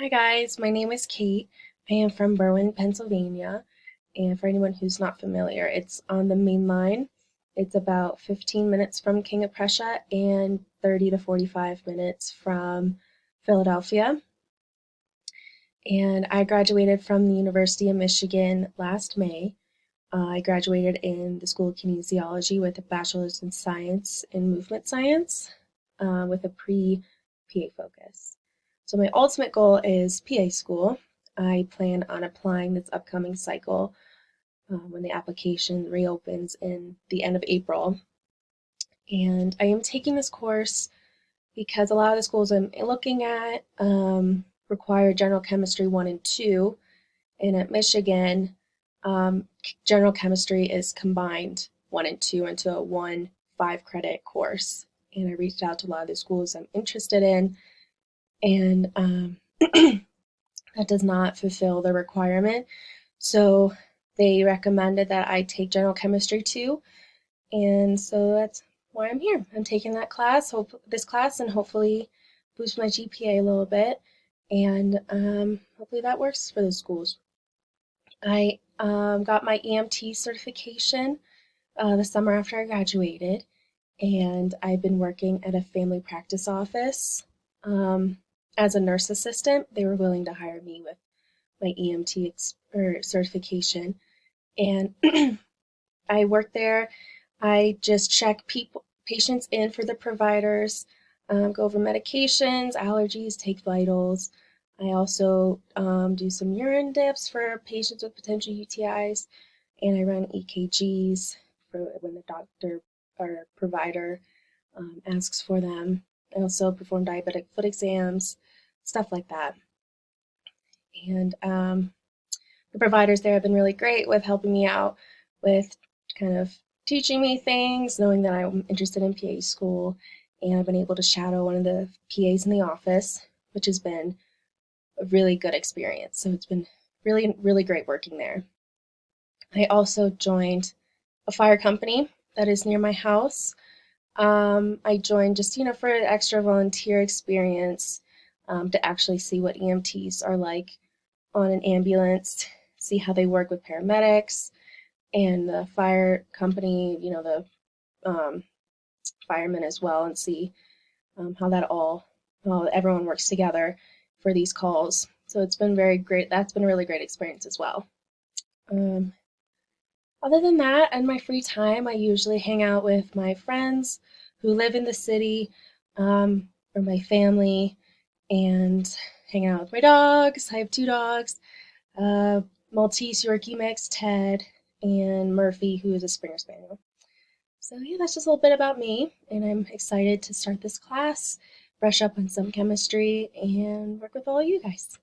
Hi guys, my name is Kate. I am from Berwyn, Pennsylvania. And for anyone who's not familiar, it's on the main line. It's about 15 minutes from King of Prussia and 30 to 45 minutes from Philadelphia. And I graduated from the University of Michigan last May. I graduated in the School of Kinesiology with a bachelor's in science in movement science with a pre-PA focus. So my ultimate goal is PA school. I plan on applying this upcoming cycle when the application reopens in the end of April. And I am taking this course because a lot of the schools I'm looking at require general chemistry 1 and 2. And at Michigan, general chemistry is combined 1 and 2 into a 1 5-credit course. And I reached out to a lot of the schools I'm interested in, and that does not fulfill the requirement. So they recommended that I take general chemistry 2, and so that's why I'm here. I'm taking this class, and hopefully boost my GPA a little bit, and hopefully that works for the schools. I got my EMT certification the summer after I graduated, and I've been working at a family practice office as a nurse assistant. They were willing to hire me with my EMT certification, and I work there. I just check patients in for the providers, go over medications, allergies, take vitals. I also do some urine dips for patients with potential UTIs, and I run EKGs for when the doctor or provider asks for them. I also perform diabetic foot exams, stuff like that. And the providers there have been really great with helping me out with kind of teaching me things, knowing that I'm interested in PA school, and I've been able to shadow one of the PAs in the office, which has been a really good experience. So it's been really, really great working there. I also joined a fire company that is near my house. I joined just, for an extra volunteer experience to actually see what EMTs are like on an ambulance, see how they work with paramedics and the fire company, the firemen as well, and see how everyone works together for these calls. So it's been very great. That's been a really great experience as well. Um, Other than that, in my free time, I usually hang out with my friends who live in the city, or my family, and hang out with my dogs. I have 2 dogs, uh, Maltese Yorkie mix, Ted, and Murphy, who is a Springer Spaniel. So yeah, that's just a little bit about me, and I'm excited to start this class, brush up on some chemistry, and work with all you guys.